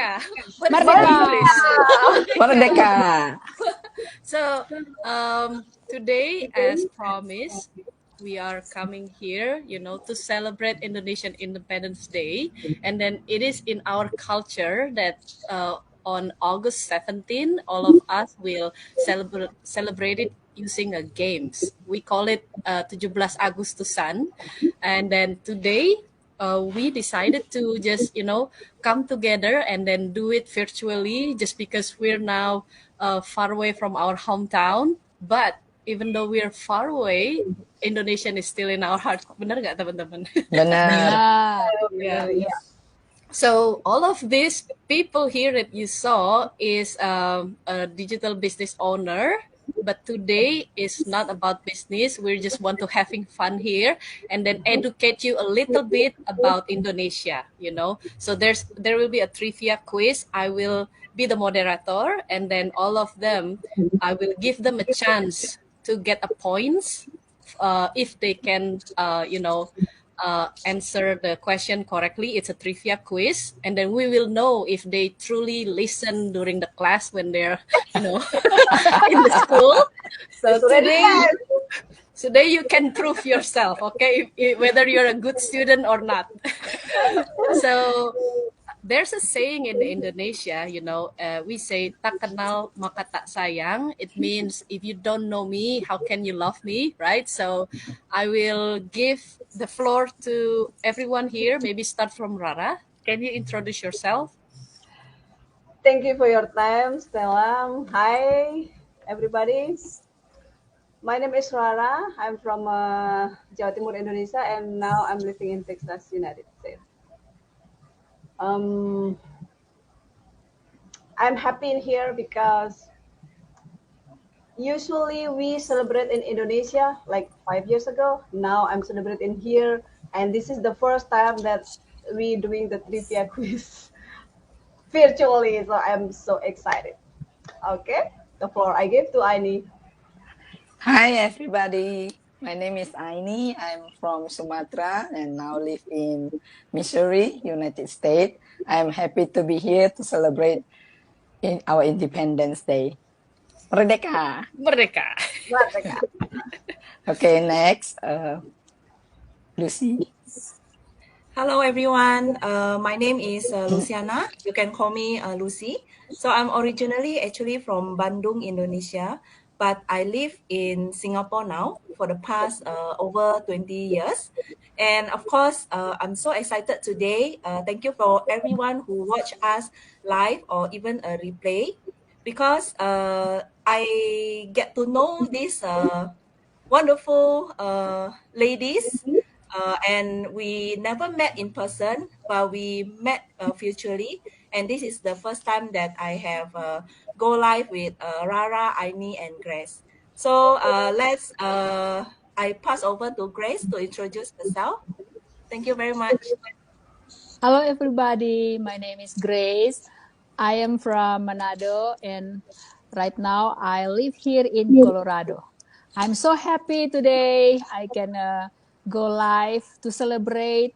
Merdeka. What is it in Merdeka. English? Merdeka. So today, as promised, we are coming here, to celebrate Indonesian Independence Day. And then it is in our culture that on August 17, all of us will celebrate it using a games. We call it 17 Agustusan. And then today, we decided to just, come together and then do it virtually just because we're now far away from our hometown. But even though we're far away, Indonesian is still in our heart. Benar nggak teman-teman? Benar. Benar. Yeah. So all of these people here that you saw is a digital business owner. But today is not about business. We just want to having fun here and then educate you a little bit about Indonesia. So there will be a trivia quiz. I will be the moderator, and then all of them, I will give them a chance to get a points if they can, answer the question correctly. It's a trivia quiz, and then we will know if they truly listen during the class when they're, in the school. So today you can prove yourself, okay, whether you're a good student or not. So there's a saying in Indonesia, we say tak kenal maka tak sayang. It means if you don't know me, how can you love me, right? So I will give the floor to everyone here. Maybe start from Rara. Can you introduce yourself? Thank you for your time, Stella. Hi, everybody. My name is Rara. I'm from Jawa Timur, Indonesia, and now I'm living in Texas, United States. I'm happy in here because usually we celebrate in Indonesia like 5 years ago. Now I'm celebrating here, and this is the first time that we doing the trivia quiz virtually. So I'm so excited. Okay, the floor I give to Aini. Hi everybody. My name is Aini. I'm from Sumatra and now live in Missouri, United States. I'm happy to be here to celebrate in our Independence Day. Merdeka. Merdeka. Okay, next, Lucy. Hello, everyone. My name is Luciana. You can call me Lucy. So I'm originally actually from Bandung, Indonesia, but I live in Singapore now for the past over 20 years. And of course, I'm so excited today. Thank you for everyone who watch us live or even a replay, because I get to know these wonderful ladies. And we never met in person, but we met virtually. And this is the first time that I have go live with Rara, Aini, and Grace. So I pass over to Grace to introduce herself. Thank you very much. Hello, everybody. My name is Grace. I am from Manado, and right now I live here in Colorado. I'm so happy today I can go live to celebrate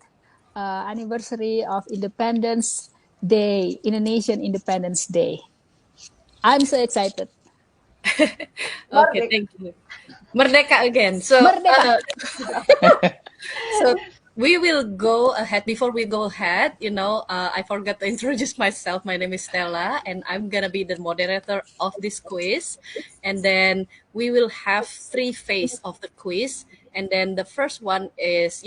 anniversary of Independence Day, Indonesian Independence Day. I'm so excited. Okay, thank you. Merdeka again. So, Merdeka. so we will go ahead. Before we go ahead, I forgot to introduce myself. My name is Stella, and I'm gonna be the moderator of this quiz. And then we will have 3 phases of the quiz. And then the first one is,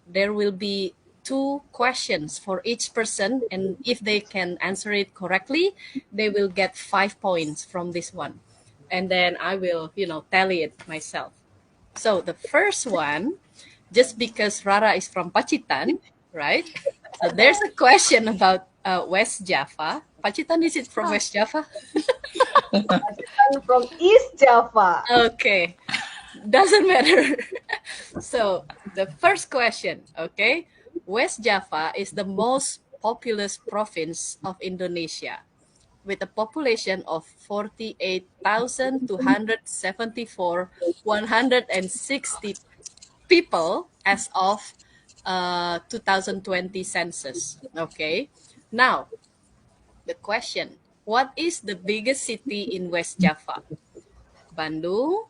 there will be 2 questions for each person, and if they can answer it correctly, they will get 5 points from this one. And then I will, tally it myself. So the first one, just because Rara is from Pacitan, right? So there's a question about West Java. Pacitan, is it from West Java? I'm from East Java. Okay, doesn't matter. So the first question, okay? West Java is the most populous province of Indonesia, with a population of 48,274,160 people as of 2020 census. Okay. Now, The question, what is the biggest city in West Java? Bandung,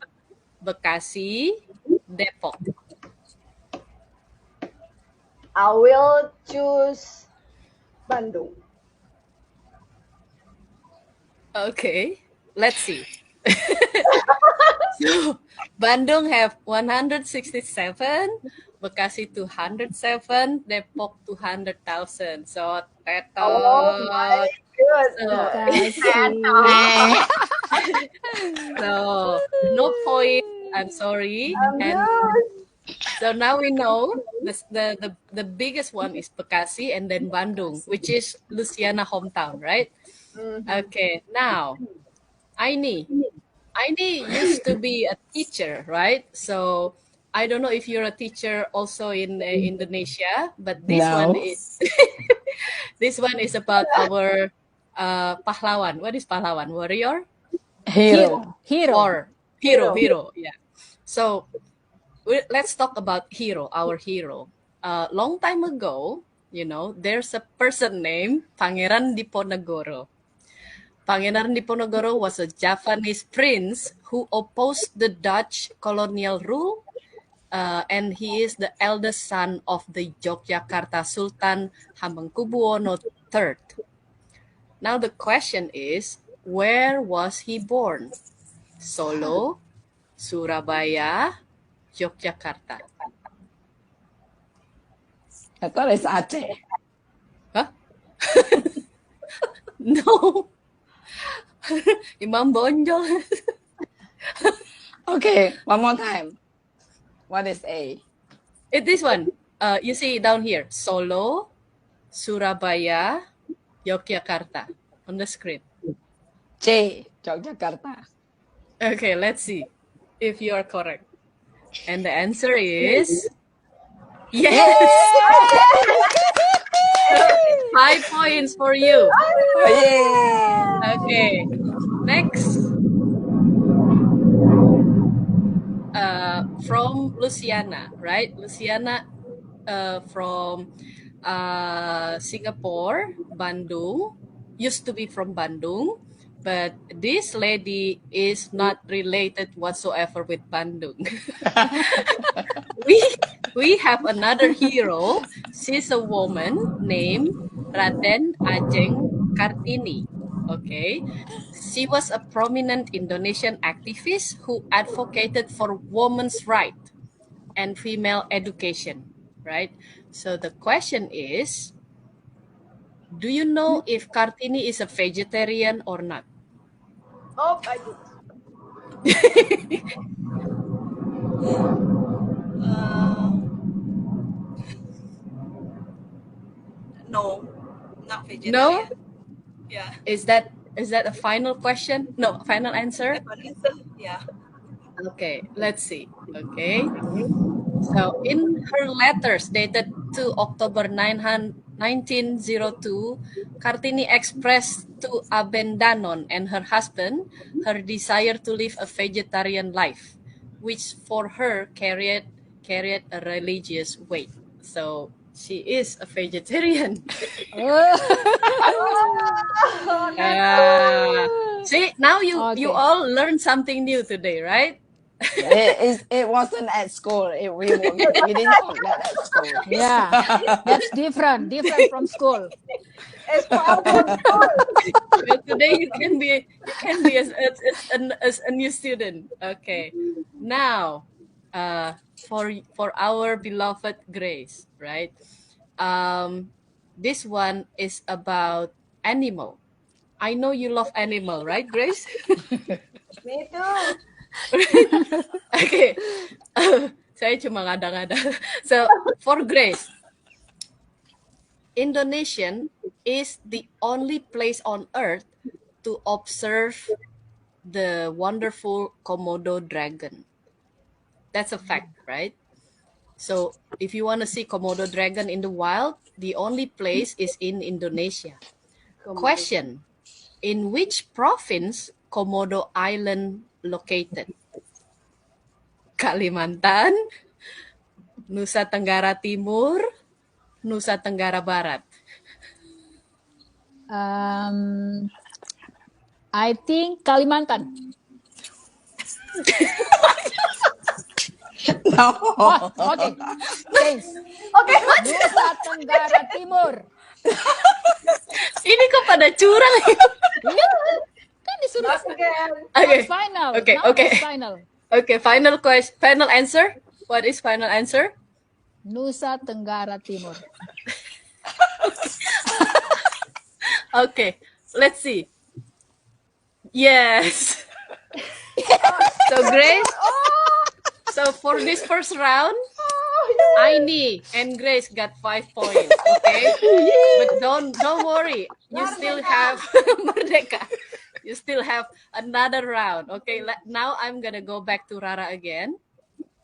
Bekasi, Depok. I will choose Bandung. Okay, let's see. So, Bandung have 167, Bekasi 207, Depok 200,000. So, Oh my tetot. So, goodness. Bekasi. so no point. I'm sorry. And Bagus. so now we know the biggest one is Bekasi and then Bandung, which is Luciana hometown, right? Mhm. Okay, now Aini. Aini used to be a teacher, right? So I don't know if you're a teacher also in Indonesia, but this one No. is this one is about our pahlawan. What is pahlawan? Warrior? Hero. Hero. War. Hero, Hero. hero. Yeah. So let's talk about hero, our hero. Long time ago, there's a person named Pangeran Diponegoro. Pangeran Diponegoro was a Javanese prince who opposed the Dutch colonial rule, and he is the eldest son of the Yogyakarta Sultan Hamengkubuwono III. Now the question is, where was he born? Solo, Surabaya, Yogyakarta. I thought it's Aceh. Huh? No. Imam Bonjol. Okay, one more time. What is A? This one. You see down here. Solo, Surabaya, Yogyakarta on the screen. J. Yogyakarta. Okay, let's see if you are correct. And the answer is yes. So it's 5 points for you. Oh, yeah. Okay. Next. From Luciana, right? Luciana from Singapore, Bandung, used to be from Bandung, but this lady is not related whatsoever with Bandung. we we have another hero. She's a woman named Raden Ajeng Kartini. Okay. She was a prominent Indonesian activist who advocated for women's rights and female education, right? So the question is, do you know if Kartini is a vegetarian or not? Oh, I do. Uh, no, not No? vegetarian. Yeah, Is that a final question? No, final answer? that one answer. Yeah. Okay, let's see. Okay. So in her letters dated to October 1902, Kartini expressed to Abendanon and her husband her desire to live a vegetarian life, which for her carried a religious weight. So she is a vegetarian. Oh, that's See, now you Okay. all learned something new today, right? It wasn't at school. We didn't talk that at school. Yeah, that's different. Different from school. it's from school. Well, today you can be as a new student. Okay. Now, for our beloved Grace, right? This one is about animal. I know you love animal, right, Grace? Me too. Okay. Saya cuma ngada-ngada. So, for Grace, Indonesian is the only place on earth to observe the wonderful Komodo dragon. That's a fact, right? So, if you want to see Komodo dragon in the wild, the only place is in Indonesia. Come on. Question, in which province Komodo Island located? Kalimantan, Nusa Tenggara Timur, Nusa Tenggara Barat. I think Kalimantan. No. Oh, okay. Thanks. Okay. Nusa Tenggara Timur. Ini kok pada curang? Iya, kan disuruh. Not again. Not Okay. final. Okay. Now Okay. that's final. Okay. Final question. Final answer. What is final answer? Nusa Tenggara Timur. Okay. Let's see. Yes. So Grace. So for this first round, Aini and Grace got 5 points. Okay, but don't worry. You still have Merdeka. You still have another round. Okay. Now I'm gonna go back to Rara again.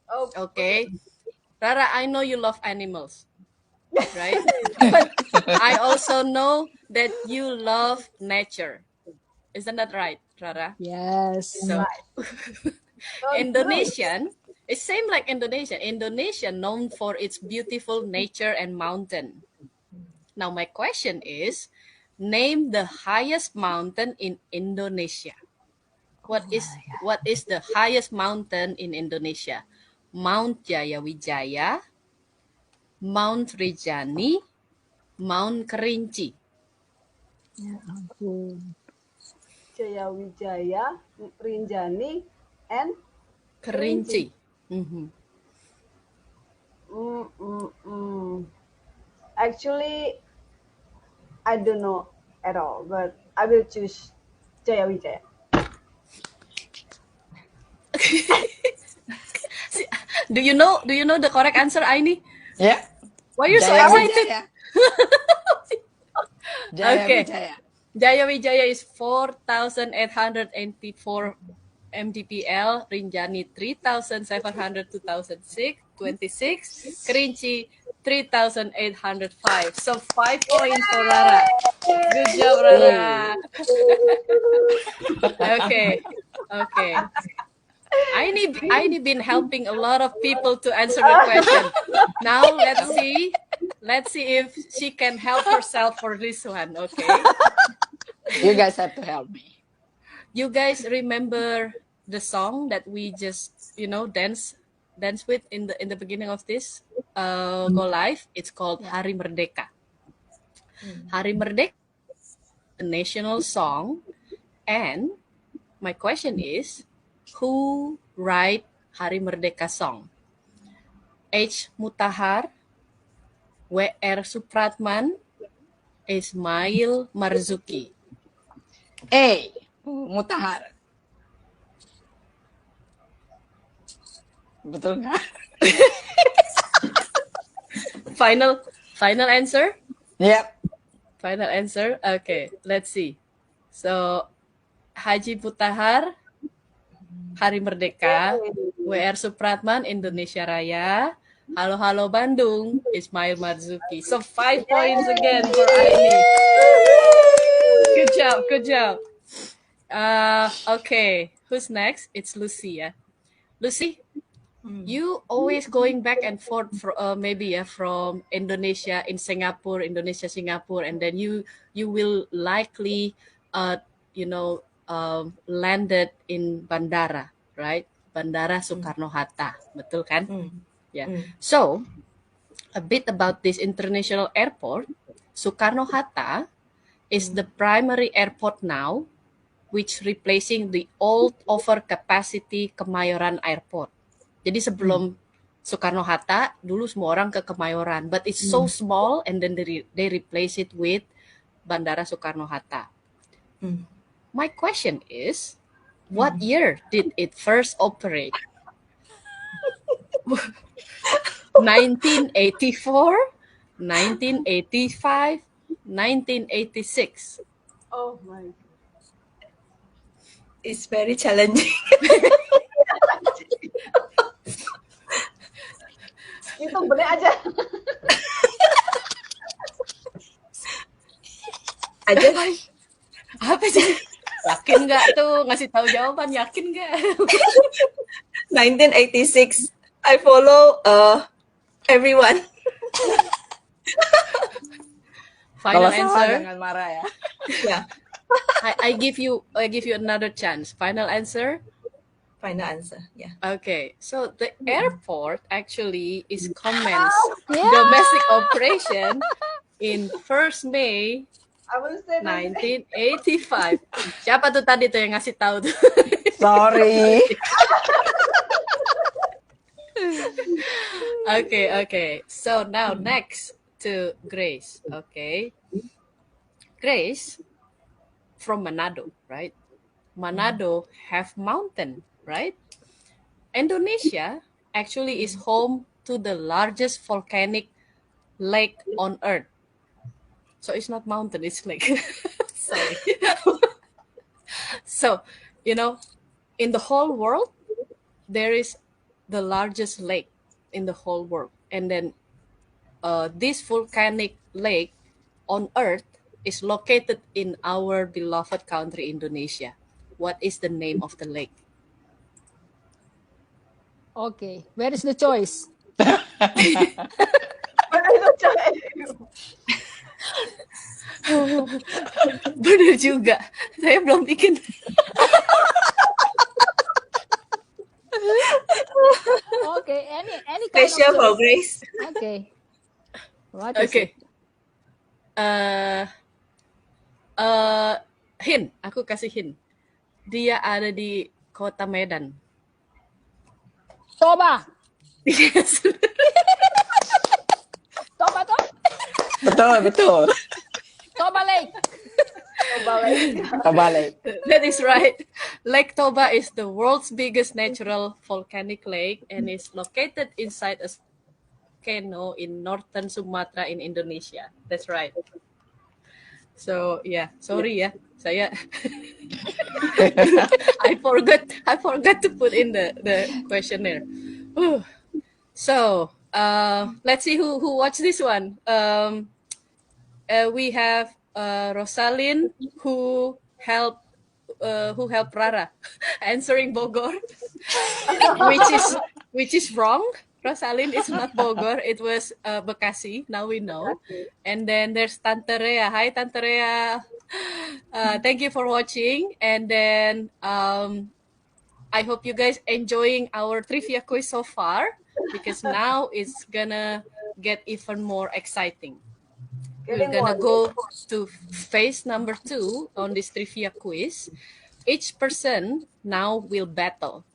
Oh, Okay. Rara, I know you love animals, right? But I also know that you love nature. Isn't that right, Rara? Yes. So so Indonesian is same like Indonesian. Indonesia known for its beautiful nature and mountain. Now my question is, name the highest mountain in Indonesia. What is the highest mountain in Indonesia? Mount Jayawijaya, Mount Rinjani, Mount Kerinci. Ya ampun. Jayawijaya, Rinjani, and Kerinci. Mhm. Actually, I don't know at all, but I will choose Jayawijaya. Do you know the correct answer, Aini? Yeah. Why are you so Jaya excited? Wijaya. Jaya Okay. Wijaya. Jayawijaya is 4,884 mdpl, Rinjani 3,700 2026, Kerinci 3,805. So 5 points for Rara. Good job, Rara. Okay. Okay. I been helping a lot of people to answer the question. Now let's see if she can help herself for this one. Okay. You guys have to help me. You guys remember the song that we just dance with in the beginning of this go live? It's called Hari Merdeka. Hari Merdeka, the national song, and my question is, who write Hari Merdeka song? H. Mutahar, W.R. Supratman, Ismail Marzuki. A. Mutahar. Betul nggak? Final answer? Yep. Final answer? Okay, let's see. So, Haji Mutahar, Hari Merdeka, W.R. Supratman, Indonesia Raya, Halo Halo Bandung, Ismail Marzuki. So 5 points again for Aini. Good job. Okay, who's next? It's Lucy, yeah. Lucy, you always going back and forth maybe from Indonesia in Singapore, Singapore, and then you will likely landed in Bandara, right? Bandara Soekarno Hatta, betul kan? Yeah. So a bit about this international airport. Soekarno Hatta is the primary airport now, which replacing the old overcapacity Kemayoran Airport. Jadi sebelum Soekarno Hatta, dulu semua orang ke Kemayoran, but it's so small, and then they replace it with Bandara Soekarno Hatta. My question is, what year did it first operate? 1984, 1985, 1986. Oh my God. It's very challenging. Itu bener aja. Aja. Apa sih? Yakin nggak tuh? Ngasih tahu jawaban, yakin nggak? 1986. I follow everyone. Kalau Final salah answer. jangan marah ya. Yeah, I give you another chance. Final answer. final answer. Yeah. Okay, so the airport actually is commenced Yeah. domestic operation in 1st May I will say 1985. Siapa tuh tadi tuh yang ngasih tahu tuh? Sorry. Okay. So now next to Grace. Okay. Grace from Manado, right? Manado have mountain, right? Indonesia actually is home to the largest volcanic lake on earth. So it's not mountain, it's lake. Sorry. So, in the whole world, there is the largest lake in the whole world. And then this volcanic lake on earth is located in our beloved country, Indonesia. What is the name of the lake? Okay, where is the choice? but I don't try. Bener juga. Saya belum bikin. Okay, any kind of Special for choice. Grace. Okay. What is Okay. it? Hint. Aku kasih hint. Dia ada di kota Medan. Toba. Yes. Toba toh? Betul. Toba Lake. Toba Lake. That is right. Lake Toba is the world's biggest natural volcanic lake and is located inside a volcano in northern Sumatra in Indonesia. That's right. So yeah, sorry ya, saya I forgot to put in the questionnaire. Whew. So let's see who watched this one. We have Rosalind who helped Rara answering Bogor, which is wrong. Rosalind is not Bogor. It was Bekasi. Now we know. And then there's Tante Rea. Hi, Tante Rea. Thank you for watching. And then I hope you guys enjoying our trivia quiz so far because now it's gonna get even more exciting. We're gonna go to phase number 2 on this trivia quiz. Each person now will battle.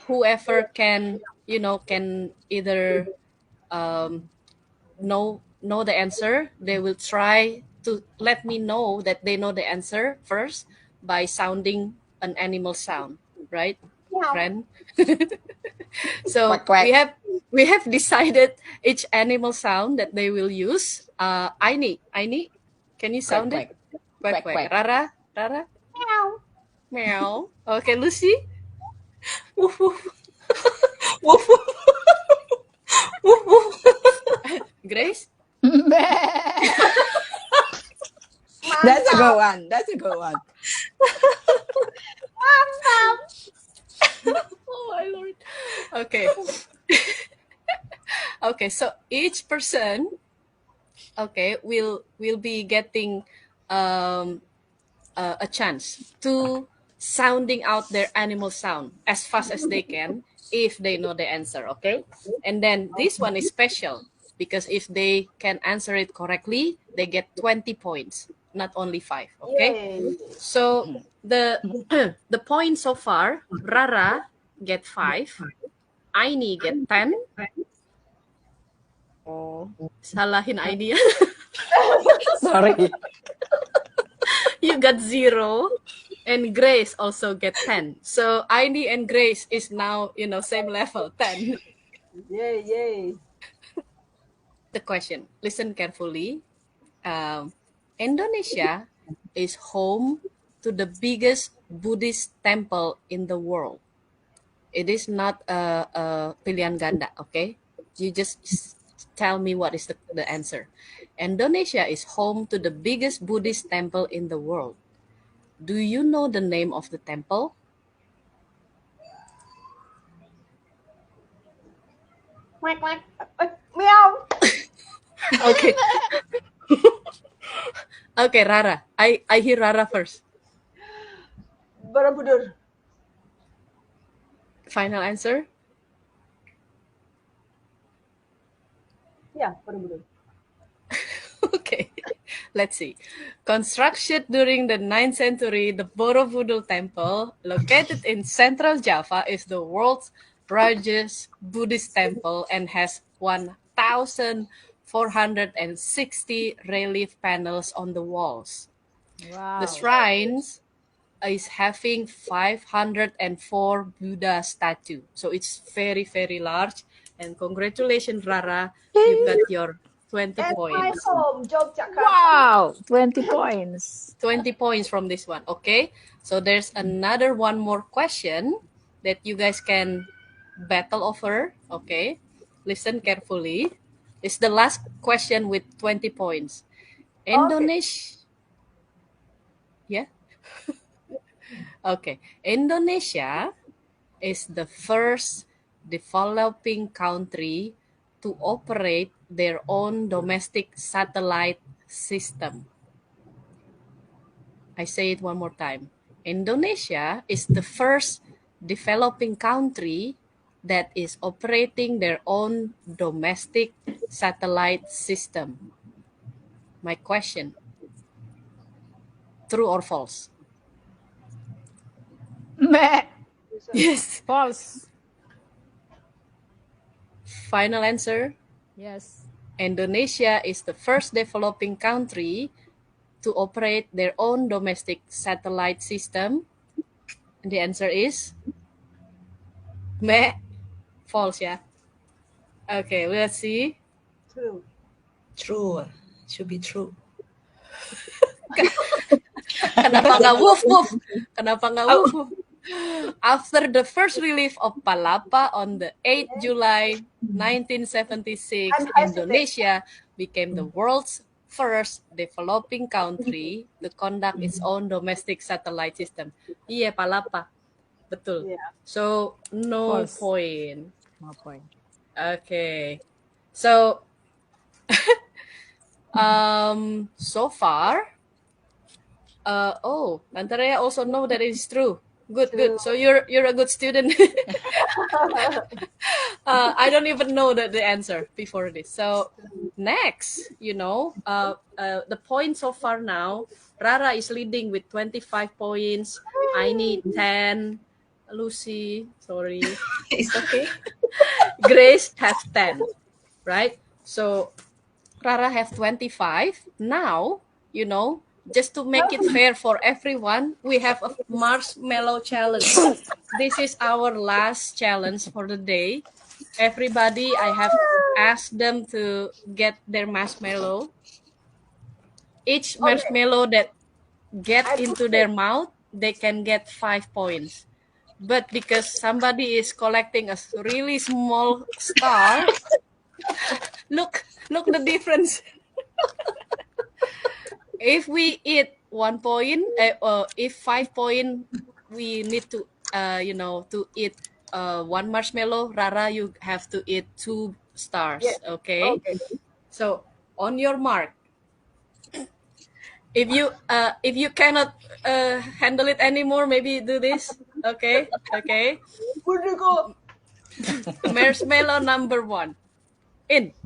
Whoever can either know the answer, they will try to let me know that they know the answer first by sounding an animal sound, right, friend? So Quack, quack. we have decided each animal sound that they will use. Aini, can you sound Quack, it? Quack, Quack, quack. quack. Rara, meow. Okay, Lucy. Woof woof. Woof woof. Woof woof. Grace. That's a good one. That's a good one. Oh my lord. Okay. Okay, so each person, will be getting a chance to sounding out their animal sound as fast as they can if they know the answer, okay? And then this one is special because if they can answer it correctly, they get 20 points, not only 5, okay? Yay. So the the points so far, Rara get 5, Aini get 10. Oh, salahin Aini. Sorry. You got 0. And Grace also get 10. So Aini and Grace is now, same level, 10. Yay. The question, listen carefully. Indonesia is home to the biggest Buddhist temple in the world. It is not a pilihan ganda, okay? You just tell me what is the answer. Indonesia is home to the biggest Buddhist temple in the world. Do you know the name of the temple? Quack, quack. Meow. Okay. Okay, Rara. I hear Rara first. Borobudur. Final answer? Yeah, Borobudur. Okay, let's see. Construction during the 9th century, the Borobudur Temple, located in central Java, is the world's largest Buddhist temple and has 1,460 relief panels on the walls. The Wow. shrines is having 504 Buddha statue. So it's very, very large. And congratulations, Rara. You got your 20 And my points. home, Yogyakarta. Wow, 20 points. 20 points from this one. Okay. So there's another one more question that you guys can battle over. Okay. Listen carefully. It's the last question with 20 points. Okay. Indonesia. Yeah. Okay. Indonesia is the first developing country to operate their own domestic satellite system. I say it one more time. Indonesia is the first developing country that is operating their own domestic satellite system. My question, true or false? Meh. Yes. False. Final answer. Yes. Indonesia is the first developing country to operate their own domestic satellite system. And the answer is meh, false ya. Okay, let's see. True. True. Should be true. Kenapa nggak woof woof? Kenapa nggak Oh, woof woof? After the first relief of Palapa on the 8th July 1976, I'm hesitant. Indonesia became the world's first developing country to conduct its own domestic satellite system. Iya, Palapa. Betul. Yeah. So, no False. point. No point. Okay. So, so far, Nantarea also know that it is true. Good, True. good. So you're a good student. I don't even know the answer before this. So next, the points so far now, Rara is leading with 25 points. I need 10. Lucy, sorry. it's okay. Grace have 10, right? So Rara have 25. Now, just to make it fair for everyone, we have a marshmallow challenge. This is our last challenge for the day. Everybody, I have asked them to get their marshmallow. Each Okay. marshmallow that get I put into it. their mouth, they can get 5 points. But because somebody is collecting a really small star, look the difference. If we eat 1 point, if 5 point, we need to to eat one marshmallow. Rara, you have to eat 2 stars. Yes. Okay. Okay. So on your mark, if you cannot handle it anymore, maybe do this. Okay. Okay. Where do you go? Marshmallow number 1 in.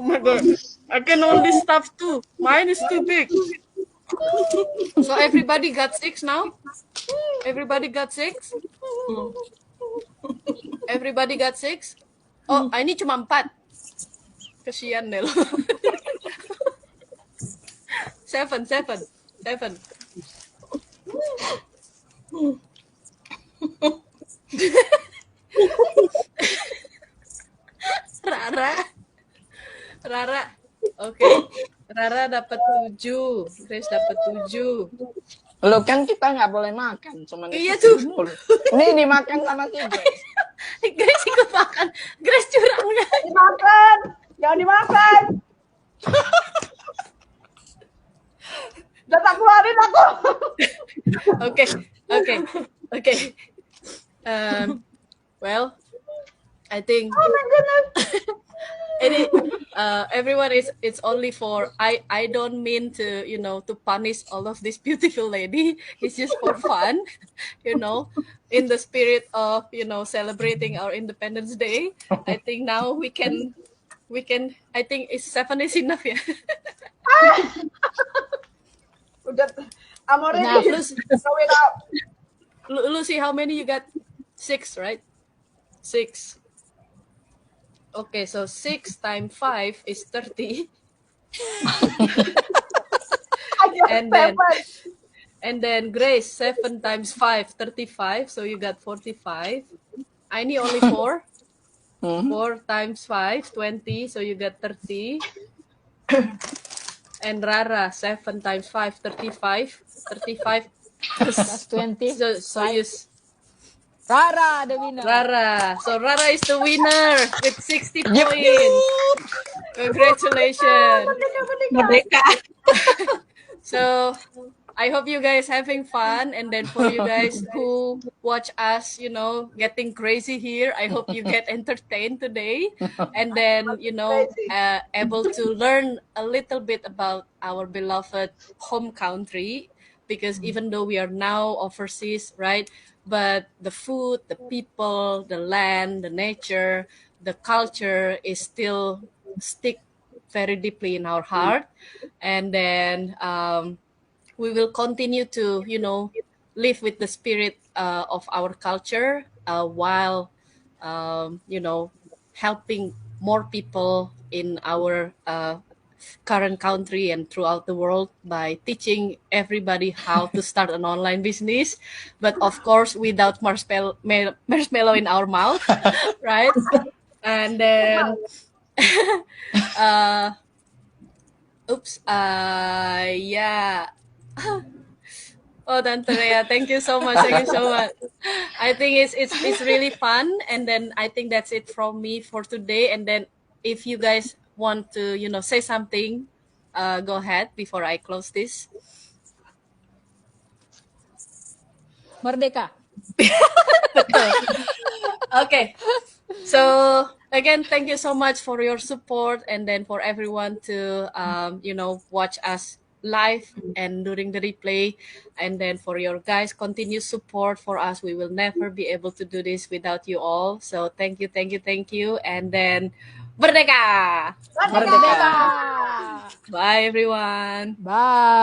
my god. I can only stuff 2. Mine is too big. So everybody got 6 now? Everybody got 6? Everybody got 6? Oh, ini cuma 4. Kesian deh lo. 7, 7, 7. Rara. Rara. Oke. Rara dapat 7. Grace dapat 7. Lo kan kita nggak boleh makan, cuma Iya tuh. Ini dimakan sama si Grace. Grace ikut makan. Grace curang ya. Dimakan, jangan dimakan. Udah tak keluarin aku. Okay. Well, I think. Oh my goodness. Everyone it's only for I don't mean to to punish all of this beautiful lady. It's just for fun, in the spirit of celebrating our Independence Day. I think now we can I think 7 is enough, yeah. Udah, I'm already Enough. throw it out. Lucy, how many you got? 6, right? 6. Okay, so 6 times 5 is 30. And then Grace, 7 times 5, 35. So you got 45. I need only 4. 4 times 5, 20. So you got 30. And Rara, 7 times 5, 35. 35 Plus 20. so you Rara, the winner. Rara. So Rara is the winner with 60 points. Congratulations. Merdeka. So I hope you guys having fun, and then for you guys who watch us, getting crazy here, I hope you get entertained today, and then able to learn a little bit about our beloved home country, because even though we are now overseas, right? But the food, the people, the land, the nature, the culture is still stick very deeply in our heart, and then we will continue to live with the spirit of our culture, while helping more people in our current country and throughout the world by teaching everybody how to start an online business, but of course without marshmallow in our mouth, right? And then yeah. Oh, Tante Rhea, thank you so much. Thank you so much. I think it's really fun, and then I think that's it from me for today. And then if you guys want to say something, go ahead before I close this. Merdeka. Okay. So again, thank you so much for your support, and then for everyone to watch us live and during the replay, and then for your guys continued support for us. We will never be able to do this without you all. So thank you, and then Merdeka! Merdeka. Bye everyone. Bye.